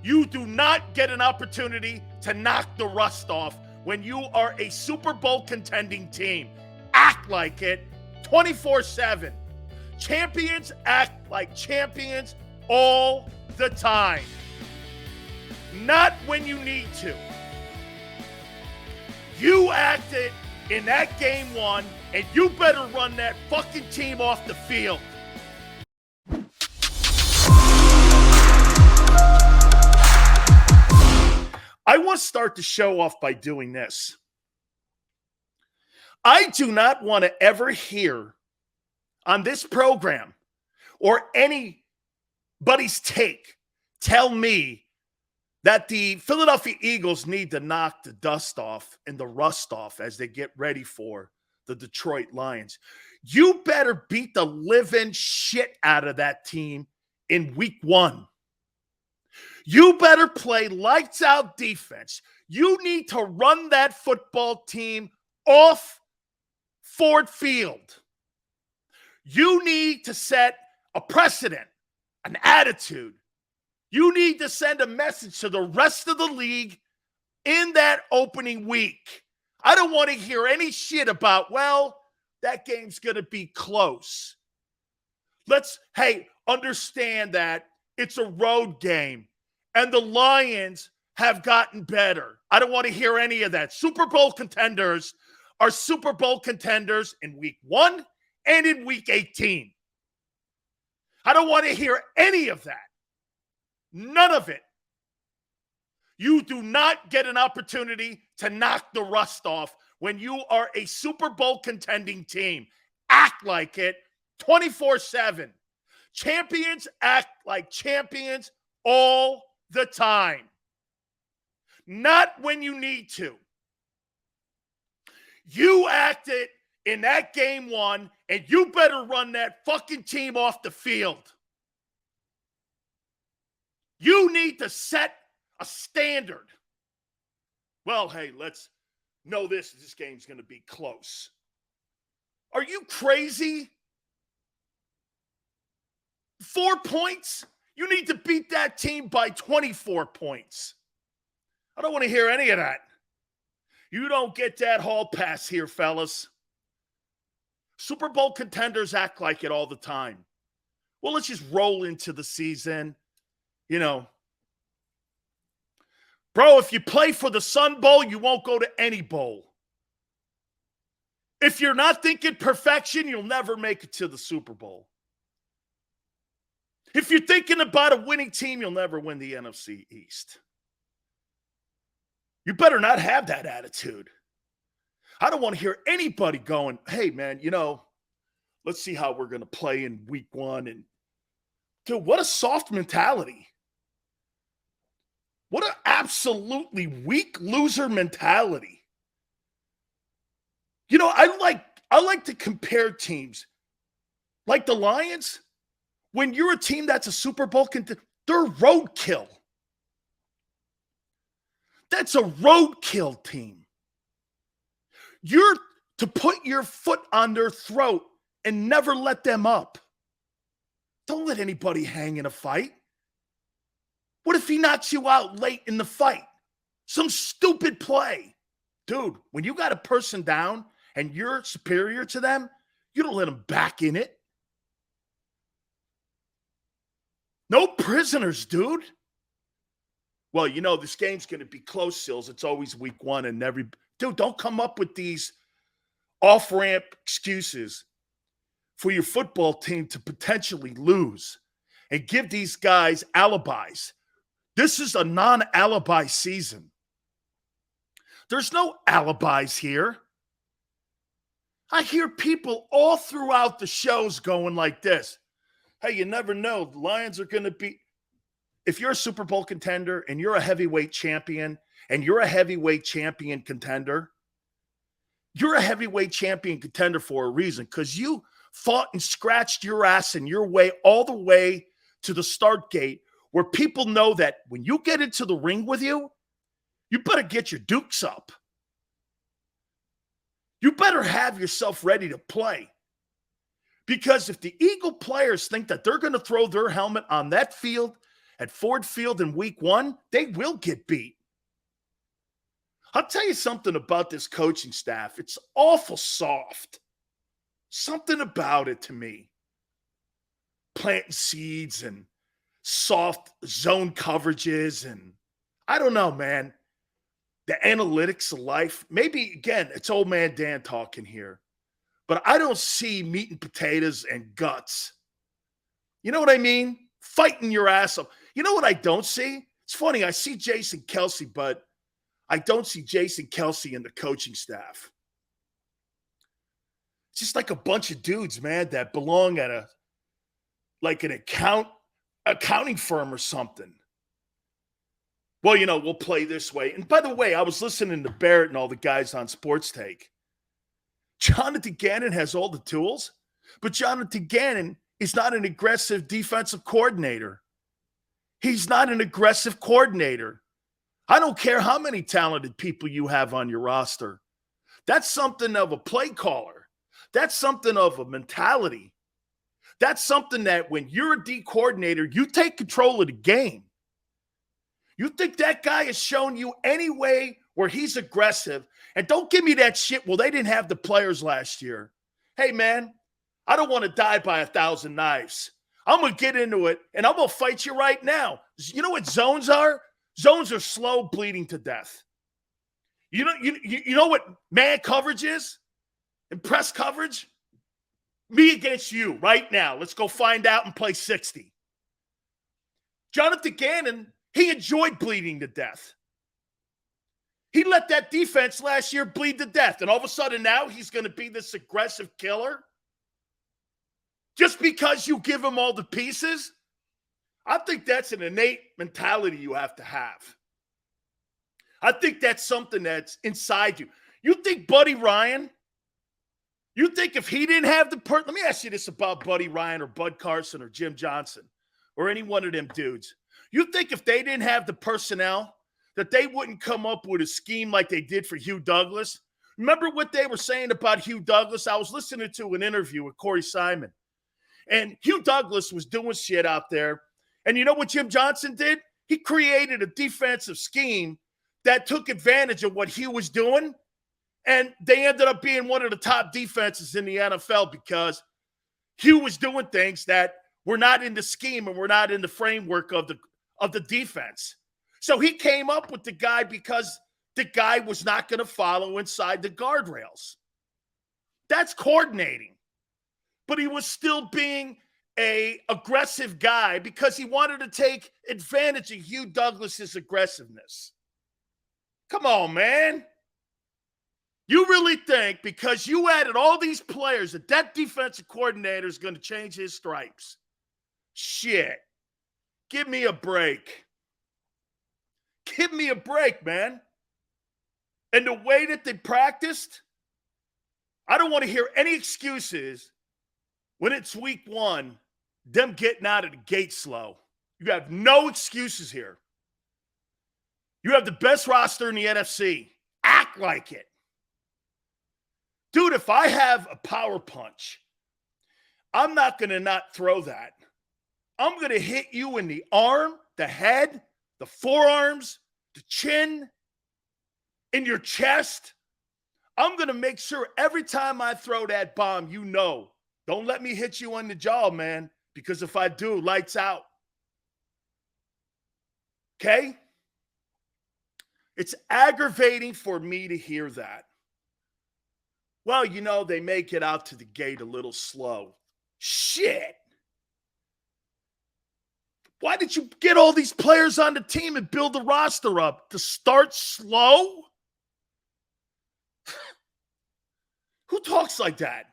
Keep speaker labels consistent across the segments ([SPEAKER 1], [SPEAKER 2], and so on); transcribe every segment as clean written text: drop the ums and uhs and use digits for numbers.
[SPEAKER 1] You do not get an opportunity to knock the rust off when you are a Super Bowl contending team. Act like it 24/7. Champions act like champions all the time. Not when you need to. You acted in that game one, and you better run that fucking team off the field. I want to start the show off by doing this. I do not want to ever hear on this program or anybody's take tell me that the Philadelphia Eagles need to knock the dust off and the rust off as they get ready for the Detroit Lions. You better beat the living shit out of that team in week one. You better play lights out defense. You need to run that football team off Ford Field. You need to set a precedent, an attitude. You need to send a message to the rest of the league in that opening week. I don't want to hear any shit about, well, that game's going to be close. Let's, understand that it's a road game and the Lions have gotten better. I don't want to hear any of that. Super Bowl contenders are Super Bowl contenders in week 1 and in week 18. I don't want to hear any of that. None of it. You do not get an opportunity to knock the rust off when you are a Super Bowl contending team. Act like it 24/7. Champions act like champions all the time. Not when you need to. You acted in that game one, and you better run that fucking team off the field. You need to set a standard. Well, let's know this game's going to be close. Are you crazy? 4 points? You need to beat that team by 24 points. I don't want to hear any of that. You don't get that hall pass here, fellas. Super Bowl contenders act like it all the time. Well, let's just roll into the season. Bro, if you play for the Sun Bowl, you won't go to any bowl. If you're not thinking perfection, you'll never make it to the Super Bowl. If you're thinking about a winning team, you'll never win the NFC East. You better not have that attitude. I don't want to hear anybody going, hey, man, let's see how we're going to play in week 1. And dude, what a soft mentality. What an absolutely weak loser mentality. I like to compare teams. Like the Lions, when you're a team that's a Super Bowl contender, they're roadkill. That's a roadkill team. You're to put your foot on their throat and never let them up. Don't let anybody hang in a fight. What if he knocks you out late in the fight? Some stupid play. Dude, when you got a person down and you're superior to them, you don't let them back in it. No prisoners, dude. Well, this game's going to be close, Sills. It's always week 1 and dude, don't come up with these off-ramp excuses for your football team to potentially lose and give these guys alibis. This is a non-alibi season. There's no alibis here. I hear people all throughout the shows going like this. Hey, you never know. The Lions are going to be – if you're a Super Bowl contender and you're a heavyweight champion and you're a heavyweight champion contender, you're a heavyweight champion contender for a reason, because you fought and scratched your ass and your way all the way to the start gate, where people know that when you get into the ring with you, you better get your dukes up. You better have yourself ready to play. Because if the Eagle players think that they're going to throw their helmet on that field at Ford Field in week 1, they will get beat. I'll tell you something about this coaching staff. It's awful soft. Something about it to me. Planting seeds and soft zone coverages, and I don't know, man. The analytics of life. Maybe, again, it's old man Dan talking here. But I don't see meat and potatoes and guts. You know what I mean? Fighting your ass off. You know what I don't see? It's funny. I see Jason Kelce, but I don't see Jason Kelce in the coaching staff. It's just like a bunch of dudes, man, that belong at an accounting firm or something. Well, we'll play this way. And by the way, I was listening to Barrett and all the guys on Sports Take. Jonathan Gannon has all the tools, but Jonathan Gannon is not an aggressive defensive coordinator. He's not an aggressive coordinator. I don't care how many talented people you have on your roster. That's something of a play caller. That's something of a mentality. That's something that when you're a D coordinator, you take control of the game. You think that guy has shown you any way where he's aggressive? And don't give me that shit. Well, they didn't have the players last year. Hey, man, I don't want to die by 1,000 knives. I'm going to get into it, and I'm going to fight you right now. You know what zones are? Zones are slow bleeding to death. You know what man coverage is? And press coverage? Me against you right now. Let's go find out and play 60. Jonathan Gannon, he enjoyed bleeding to death. He let that defense last year bleed to death. And all of a sudden now he's going to be this aggressive killer? Just because you give him all the pieces? I think that's an innate mentality you have to have. I think that's something that's inside you. You think Buddy Ryan, you think if he didn't have let me ask you this about Buddy Ryan or Bud Carson or Jim Johnson or any one of them dudes. You think if they didn't have the personnel that they wouldn't come up with a scheme like they did for Hugh Douglas? Remember what they were saying about Hugh Douglas? I was listening to an interview with Corey Simon. And Hugh Douglas was doing shit out there. And you know what Jim Johnson did? He created a defensive scheme that took advantage of what Hugh was doing. And they ended up being one of the top defenses in the NFL because Hugh was doing things that were not in the scheme and were not in the framework of the defense. So he came up with the guy because the guy was not going to follow inside the guardrails. That's coordinating. But he was still being an aggressive guy because he wanted to take advantage of Hugh Douglas's aggressiveness. Come on, man. You really think because you added all these players that defensive coordinator is going to change his stripes? Shit. Give me a break. Give me a break, man. And the way that they practiced, I don't want to hear any excuses when it's week 1, them getting out of the gate slow. You have no excuses here. You have the best roster in the NFC. Act like it. Dude, if I have a power punch, I'm not going to not throw that. I'm going to hit you in the arm, the head, the forearms, the chin, in your chest. I'm going to make sure every time I throw that bomb, you know, don't let me hit you on the jaw, man, because if I do, lights out. Okay? It's aggravating for me to hear that. Well, you know, they may get out to the gate a little slow. Shit. Why did you get all these players on the team and build the roster up? To start slow? Who talks like that?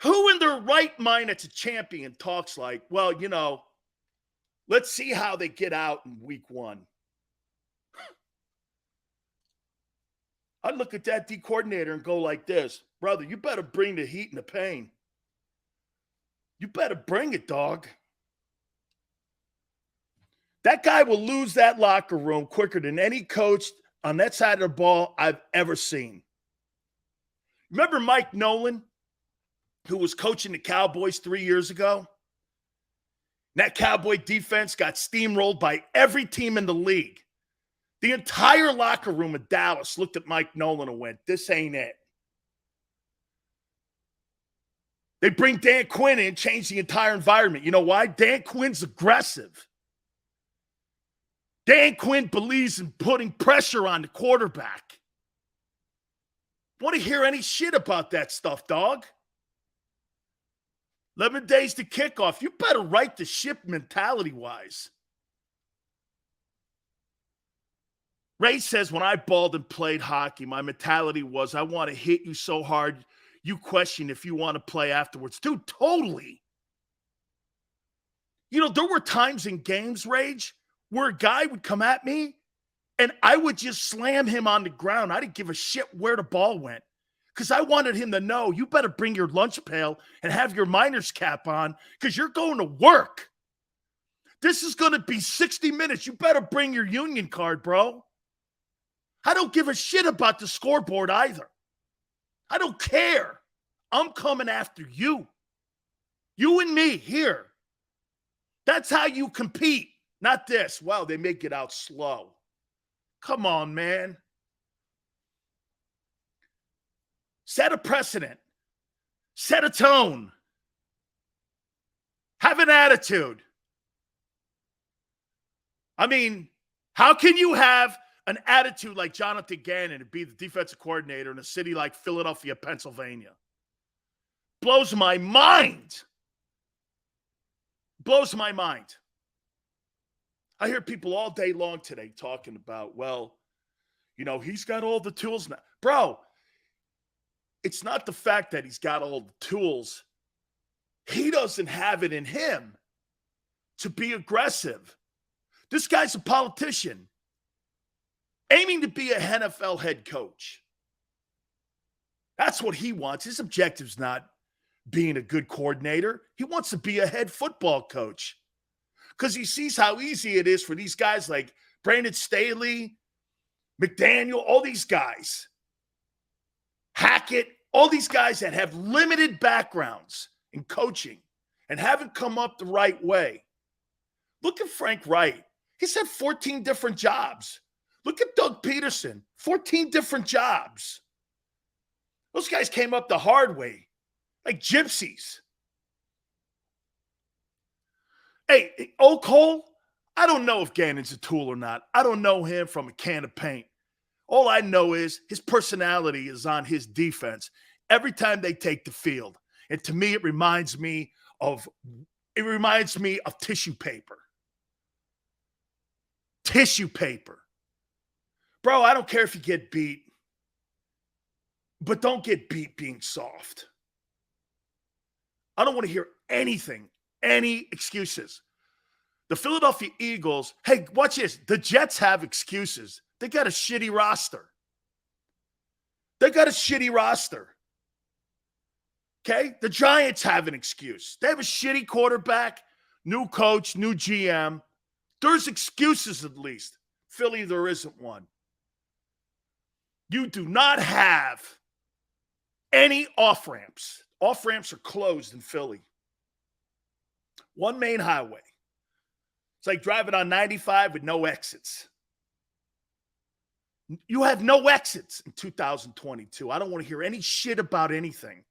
[SPEAKER 1] Who in their right mind that's a champion talks like, well, you know, let's see how they get out in week 1. I'd look at that D coordinator and go like this, brother, you better bring the heat and the pain. You better bring it, dog. That guy will lose that locker room quicker than any coach on that side of the ball I've ever seen. Remember Mike Nolan, who was coaching the Cowboys 3 years ago? That Cowboy defense got steamrolled by every team in the league. The entire locker room of Dallas looked at Mike Nolan and went, this ain't it. They bring Dan Quinn in, change the entire environment. You know why? Dan Quinn's aggressive. Dan Quinn believes in putting pressure on the quarterback. Want to hear any shit about that stuff, dog? 11 days to kickoff. You better right the ship mentality-wise. Ray says, when I balled and played hockey, my mentality was, I want to hit you so hard, you question if you want to play afterwards. Dude, totally. You know, there were times in games, Rage, where a guy would come at me and I would just slam him on the ground. I didn't give a shit where the ball went because I wanted him to know, you better bring your lunch pail and have your miner's cap on because you're going to work. This is going to be 60 minutes. You better bring your union card, bro. I don't give a shit about the scoreboard either. I don't care. I'm coming after you. You and me here. That's how you compete. Not this. Well, they make it out slow. Come on, man. Set a precedent. Set a tone. Have an attitude. I mean, how can you have an attitude like Jonathan Gannon and be the defensive coordinator in a city like Philadelphia, Pennsylvania? Blows my mind. Blows my mind. I hear people all day long today talking about, well, you know, he's got all the tools now. Bro, it's not the fact that he's got all the tools. He doesn't have it in him to be aggressive. This guy's a politician aiming to be a NFL head coach. That's what he wants. His objective's not being a good coordinator. He wants to be a head football coach because he sees how easy it is for these guys like Brandon Staley, McDaniel, all these guys, Hackett, all these guys that have limited backgrounds in coaching and haven't come up the right way. Look at Frank Wright. He's had 14 different jobs. Look at Doug Peterson, 14 different jobs. Those guys came up the hard way, like gypsies. Hey, Oak Hole, I don't know if Gannon's a tool or not. I don't know him from a can of paint. All I know is his personality is on his defense every time they take the field. And to me, it reminds me of tissue paper. Tissue paper. Bro, I don't care if you get beat, but don't get beat being soft. I don't want to hear anything, any excuses. The Philadelphia Eagles, hey, watch this. The Jets have excuses. They got a shitty roster. Okay? The Giants have an excuse. They have a shitty quarterback, new coach, new GM. There's excuses at least. Philly, there isn't one. You do not have any off-ramps. Off-ramps are closed in Philly. One main highway. It's like driving on 95 with no exits. You have no exits in 2022. I don't want to hear any shit about anything.